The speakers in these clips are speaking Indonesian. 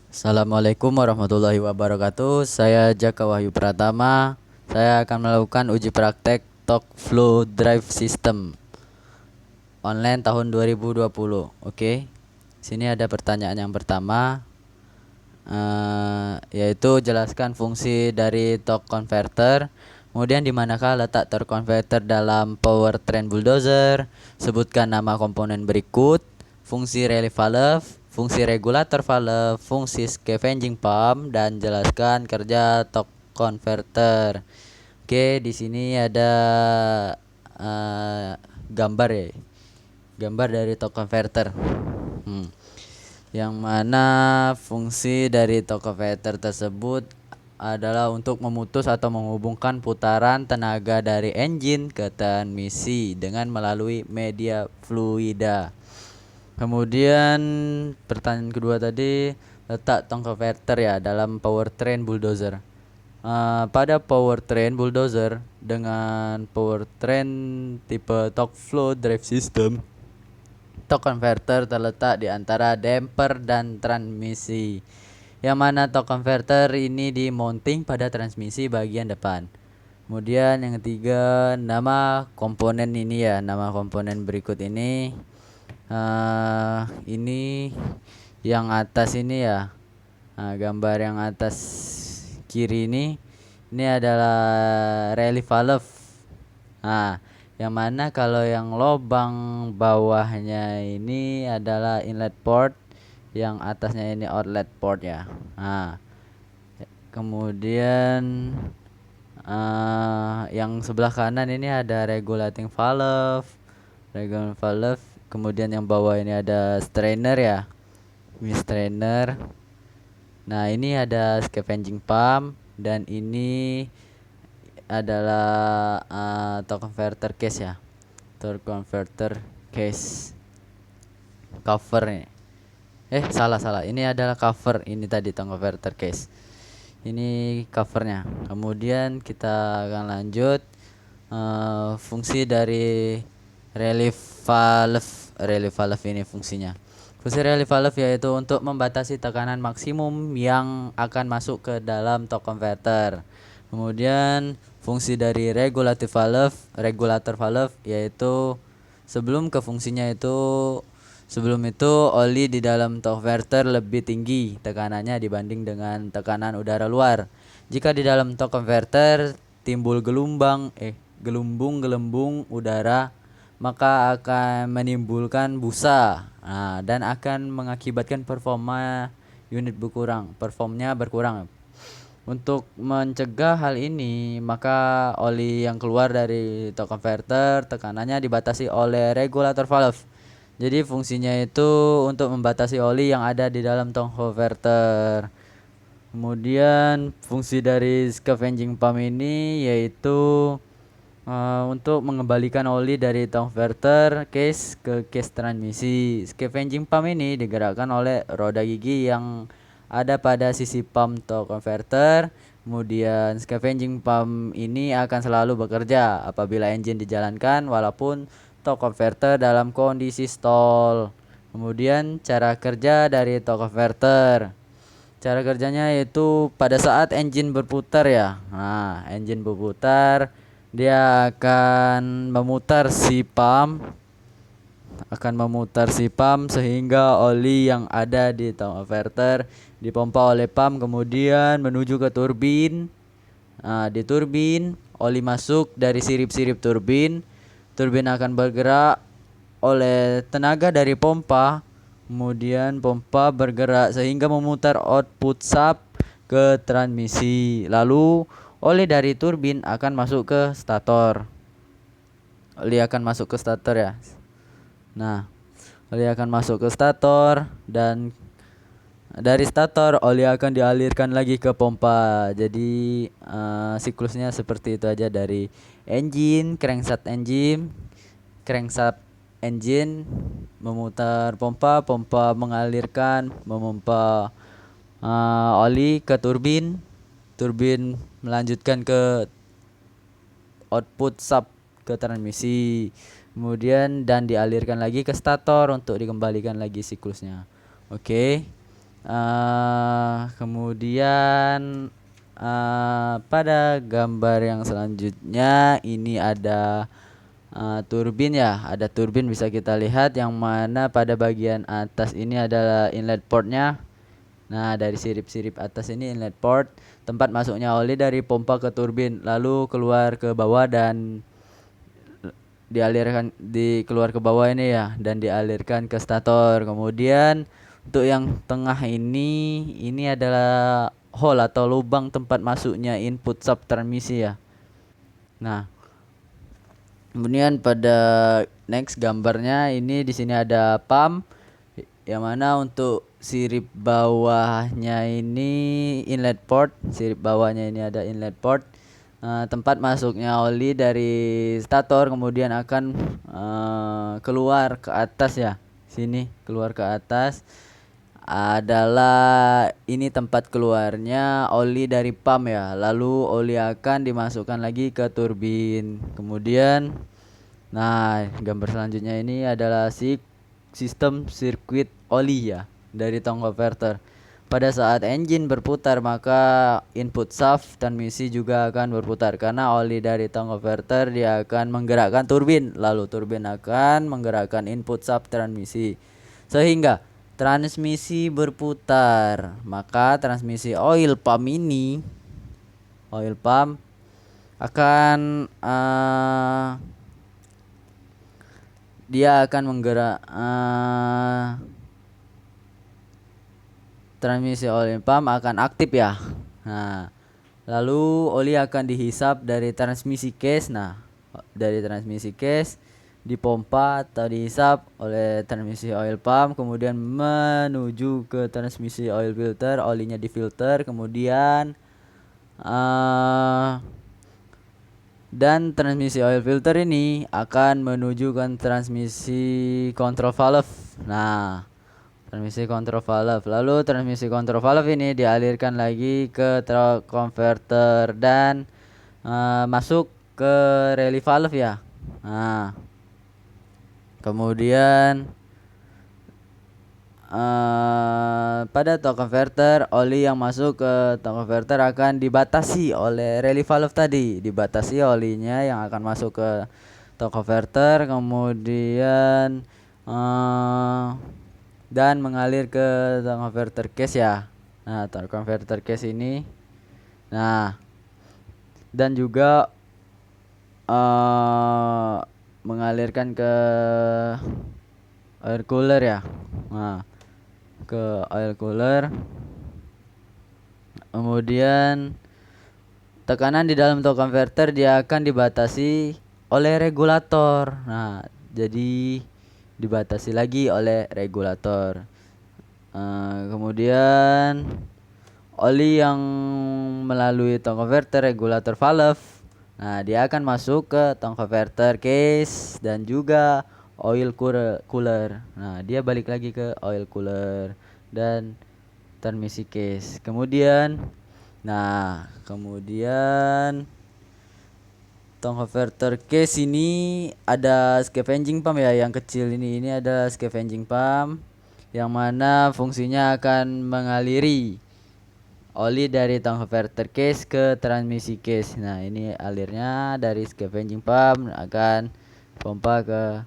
Assalamualaikum warahmatullahi wabarakatuh. Saya Jaka Wahyu Pratama. Saya akan melakukan uji praktek Torque Flow Drive System online tahun 2020. Oke. Sini ada pertanyaan yang pertama, yaitu jelaskan fungsi dari torque converter. Kemudian di manakah letak torque converter dalam powertrain bulldozer? Sebutkan nama komponen berikut: fungsi relief valve, fungsi regulator valve, fungsi scavenging pump, dan jelaskan kerja torque converter. Oke, di sini ada gambar ya. Gambar dari torque converter. Yang mana fungsi dari torque converter tersebut adalah untuk memutus atau menghubungkan putaran tenaga dari engine ke transmisi dengan melalui media fluida. Kemudian pertanyaan kedua tadi, letak torque converter ya dalam powertrain bulldozer. Pada powertrain bulldozer dengan powertrain tipe torque flow drive system, torque converter terletak di antara damper dan transmisi, yang mana torque converter ini dimonting pada transmisi bagian depan. Kemudian yang ketiga, nama komponen ini ya, nama komponen berikut ini. Ini yang atas ini ya. Gambar yang atas kiri ini adalah relief valve. Yang mana kalau yang lubang bawahnya ini adalah inlet port, yang atasnya ini outlet port ya. Kemudian yang sebelah kanan ini ada regulating valve, kemudian yang bawah ini ada strainer ya, strainer. Nah, ini ada scavenging pump, dan ini adalah torque converter case ya, torque converter case cover nih. Salah, ini adalah cover, ini tadi torque converter case, ini covernya. Kemudian kita akan lanjut, fungsi dari relief valve ini fungsinya. Fungsi relief valve yaitu untuk membatasi tekanan maksimum yang akan masuk ke dalam torque converter. Kemudian fungsi dari regulator valve yaitu sebelum itu oli di dalam torque converter lebih tinggi tekanannya dibanding dengan tekanan udara luar. Jika di dalam torque converter timbul gelembung udara, maka akan menimbulkan busa, dan akan mengakibatkan performnya berkurang. Untuk mencegah hal ini, maka oli yang keluar dari torque converter tekanannya dibatasi oleh regulator valve. Jadi fungsinya itu untuk membatasi oli yang ada di dalam torque converter. Kemudian fungsi dari scavenging pump ini yaitu untuk mengembalikan oli dari torque converter case ke case transmisi. Scavenging pump ini digerakkan oleh roda gigi yang ada pada sisi pump torque converter. Kemudian scavenging pump ini akan selalu bekerja apabila engine dijalankan walaupun torque converter dalam kondisi stall. Kemudian cara kerja dari torque converter. Cara kerjanya yaitu pada saat engine berputar ya. Engine berputar, dia akan memutar si pump sehingga oli yang ada di torque converter dipompa oleh pump kemudian menuju ke turbin. Di turbin oli masuk dari sirip-sirip turbin. Turbin akan bergerak oleh tenaga dari pompa. Kemudian pompa bergerak sehingga memutar output shaft ke transmisi. Lalu oli dari turbin akan masuk ke stator. Oli akan masuk ke stator ya. Oli akan masuk ke stator, dan dari stator oli akan dialirkan lagi ke pompa. Jadi siklusnya seperti itu aja dari crankshaft engine memutar pompa mengalirkan memompa oli ke turbin melanjutkan ke output shaft ke transmisi, kemudian dan dialirkan lagi ke stator untuk dikembalikan lagi siklusnya. Oke. Kemudian pada gambar yang selanjutnya ini ada turbin ya, ada turbin bisa kita lihat yang mana pada bagian atas ini adalah inlet portnya. Nah, dari sirip-sirip atas ini inlet port, tempat masuknya oli dari pompa ke turbin, lalu keluar ke bawah dan keluar ke bawah ini ya, dan dialirkan ke stator. Kemudian untuk yang tengah ini adalah hole atau lubang tempat masuknya input sub transmisi ya. Nah, kemudian pada next gambarnya ini di sini ada pump yang mana untuk sirip bawahnya ini inlet port, sirip bawahnya ini ada inlet port, tempat masuknya oli dari stator, kemudian akan keluar ke atas ya, sini keluar ke atas adalah ini tempat keluarnya oli dari pump ya, lalu oli akan dimasukkan lagi ke turbin. Kemudian nah, gambar selanjutnya ini adalah sistem sirkuit oli ya dari tong converter. Pada saat engine berputar maka input shaft transmisi juga akan berputar karena oli dari tong converter dia akan menggerakkan turbin, lalu turbin akan menggerakkan input shaft transmisi sehingga transmisi berputar. Maka transmisi oil pump akan dia akan menggerak transmisi oil pump akan aktif ya. Nah, lalu oli akan dihisap dari transmisi case. Nah, dari transmisi case dipompa atau dihisap oleh transmisi oil pump, kemudian menuju ke transmisi oil filter, olinya difilter, kemudian dan transmisi oil filter ini akan menuju ke transmisi control valve. Nah, transmisi control valve. Lalu transmisi control valve ini dialirkan lagi ke torque converter dan masuk ke relay valve ya. Nah, kemudian pada torque converter, oli yang masuk ke torque converter akan dibatasi oleh relay valve tadi, dibatasi olinya yang akan masuk ke torque converter, kemudian dan mengalir ke torque converter case ya. Nah, torque converter case ini, nah, dan juga mengalirkan ke air cooler ya. Nah, ke oil cooler, kemudian tekanan di dalam torque converter dia akan dibatasi oleh regulator. Nah, jadi dibatasi lagi oleh regulator. Kemudian oli yang melalui torque converter regulator valve, nah dia akan masuk ke torque converter case dan juga oil cooler. Nah, dia balik lagi ke oil cooler dan transmisi case. Kemudian tong converter case ini ada scavenging pump ya, yang kecil ini ada scavenging pump yang mana fungsinya akan mengaliri oli dari tong converter case ke transmisi case. Nah, ini alirnya dari scavenging pump akan pompa ke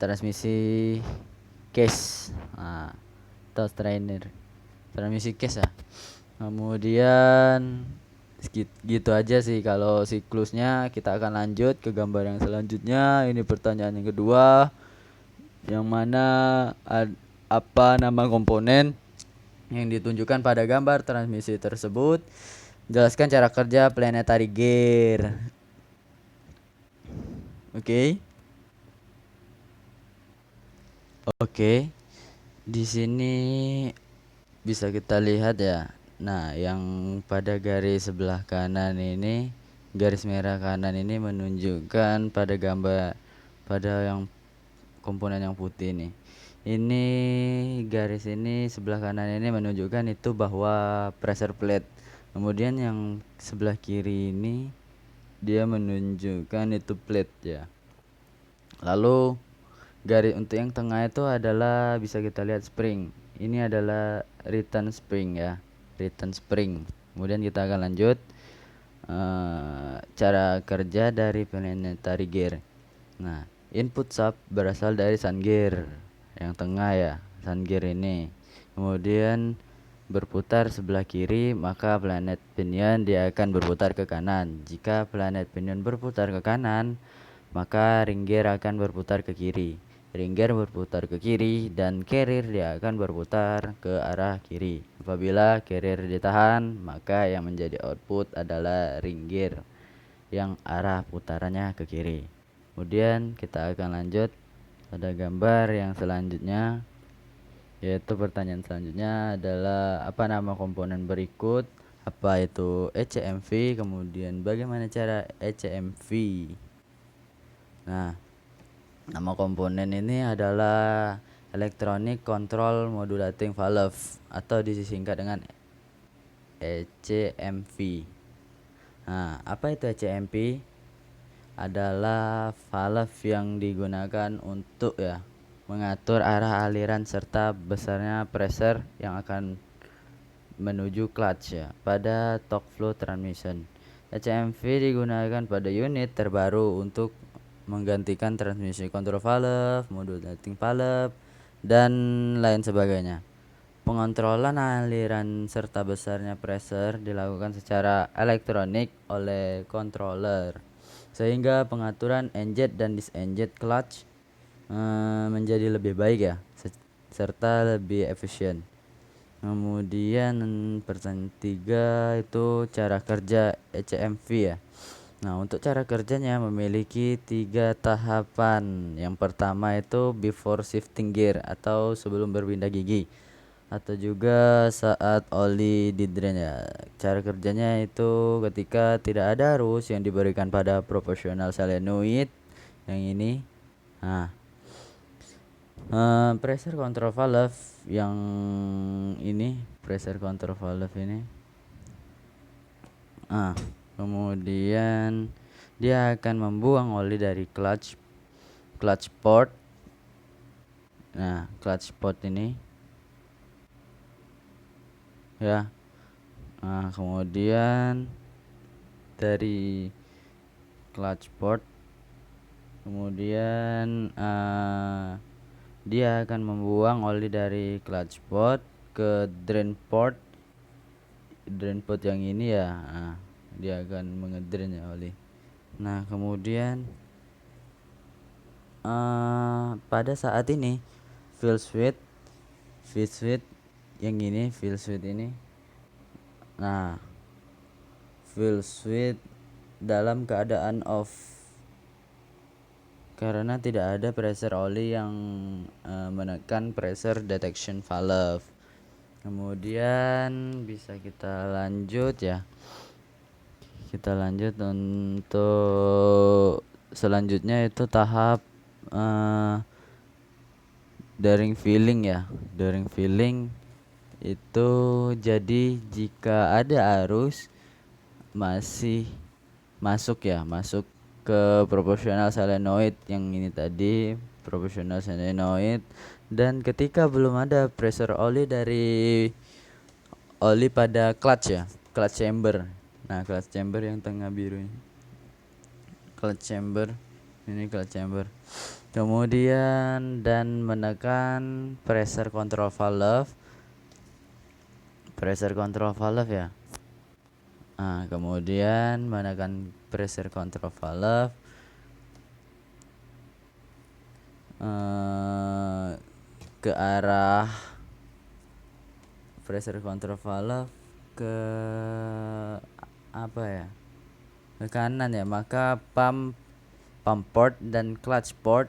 transmisi case. Nah, atau strainer transmisi case ya. Kemudian gitu aja sih kalau siklusnya. Kita akan lanjut ke gambar yang selanjutnya. Ini pertanyaan yang kedua, yang mana apa nama komponen yang ditunjukkan pada gambar transmisi tersebut. Jelaskan cara kerja planetary gear. Oke. Di sini bisa kita lihat ya. Nah, yang pada garis sebelah kanan ini, garis merah kanan ini menunjukkan pada gambar pada yang komponen yang putih ini. Ini garis ini sebelah kanan ini menunjukkan itu bahwa pressure plate. Kemudian yang sebelah kiri ini dia menunjukkan itu plate ya. Lalu garis untuk yang tengah itu adalah bisa kita lihat spring. ini adalah return spring ya, return spring. Kemudian kita akan lanjut cara kerja dari planetary gear. Nah, input sub berasal dari sun gear yang tengah ya, sun gear ini. Kemudian berputar sebelah kiri, maka planet pinion dia akan berputar ke kanan. Jika planet pinion berputar ke kanan, maka ring gear akan berputar ke kiri. Ring gear berputar ke kiri dan carrier dia akan berputar ke arah kiri. Apabila carrier ditahan, maka yang menjadi output adalah ring gear yang arah putarannya ke kiri. Kemudian kita akan lanjut pada gambar yang selanjutnya, yaitu pertanyaan selanjutnya adalah apa nama komponen berikut, apa itu ECMV, kemudian bagaimana cara ECMV. Nah, nama komponen ini adalah Electronic Control Modulating Valve atau disingkat dengan ECMV. Nah, apa itu ECMV? Adalah valve yang digunakan untuk mengatur arah aliran serta besarnya pressure yang akan menuju clutch pada torque flow transmission. ECMV digunakan pada unit terbaru untuk menggantikan transmisi control valve, modulating valve, dan lain sebagainya. Pengontrolan aliran serta besarnya pressure dilakukan secara elektronik oleh controller, sehingga pengaturan engine dan disengine clutch menjadi lebih baik serta lebih efisien. Kemudian pertanyaan 3 itu cara kerja ECMV ya. Nah, untuk cara kerjanya memiliki 3 tahapan. Yang pertama itu before shifting gear atau sebelum berpindah gigi, atau juga saat oli di drain ya. Cara kerjanya itu ketika tidak ada arus yang diberikan pada proportional solenoid yang ini. Nah, pressure control valve yang ini, pressure control valve ini. Kemudian dia akan membuang oli dari clutch port. Nah, clutch port ini ya. Nah, kemudian dari clutch port, kemudian dia akan membuang oli dari clutch port ke drain port yang ini ya. Nah, dia akan mengedrain ya oli. Nah, kemudian pada saat ini fill switch yang ini, fill switch ini. Nah, fill switch dalam keadaan off karena tidak ada pressure oli yang menekan pressure detection valve. Kemudian bisa kita lanjut ya. Kita lanjut untuk selanjutnya itu tahap daring filling ya. Daring filling itu jadi jika ada arus masih masuk ke proportional solenoid yang ini tadi, proportional solenoid, dan ketika belum ada pressure oli pada clutch chamber. Nah, clutch chamber yang tengah biru ini, clutch chamber. Kemudian dan menekan pressure control valve ya. Nah, kemudian menekan pressure control valve ke arah pressure control valve ke ke kanan ya, maka pump port dan clutch port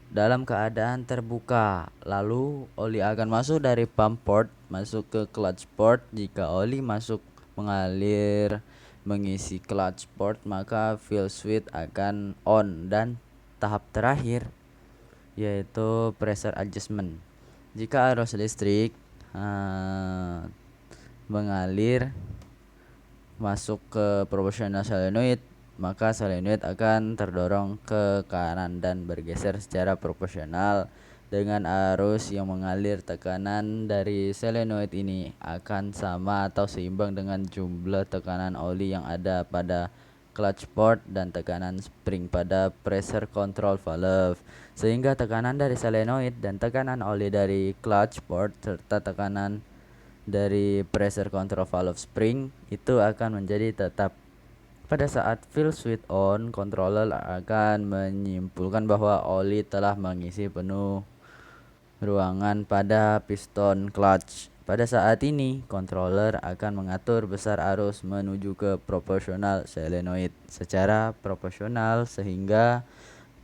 dalam keadaan terbuka. Lalu oli akan masuk dari pump port masuk ke clutch port. Jika oli masuk mengalir mengisi clutch port, maka fill switch akan on, dan tahap terakhir yaitu pressure adjustment. Jika arus listrik mengalir masuk ke proportional solenoid, maka solenoid akan terdorong ke kanan dan bergeser secara proporsional dengan arus yang mengalir. Tekanan dari solenoid ini akan sama atau seimbang dengan jumlah tekanan oli yang ada pada clutch port dan tekanan spring pada pressure control valve, sehingga tekanan dari solenoid dan tekanan oli dari clutch port serta tekanan dari pressure control valve spring itu akan menjadi tetap. Pada saat fill switch on, controller akan menyimpulkan bahwa oli telah mengisi penuh ruangan pada piston clutch. Pada saat ini, controller akan mengatur besar arus menuju ke proporsional solenoid secara proporsional, sehingga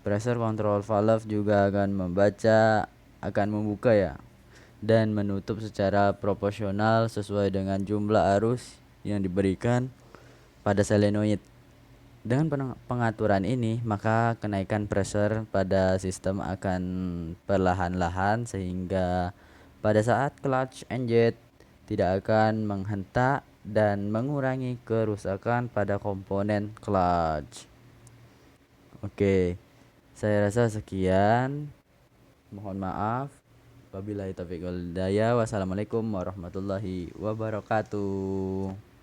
pressure control valve juga akan membuka dan menutup secara proporsional sesuai dengan jumlah arus yang diberikan pada solenoid. Dengan pengaturan ini, maka kenaikan pressure pada sistem akan perlahan-lahan, sehingga pada saat clutch engine tidak akan menghentak dan mengurangi kerusakan pada komponen clutch. Oke, saya rasa sekian. Mohon maaf. Wabillahi taufiq wal hidayah. Wassalamualaikum warahmatullahi wabarakatuh.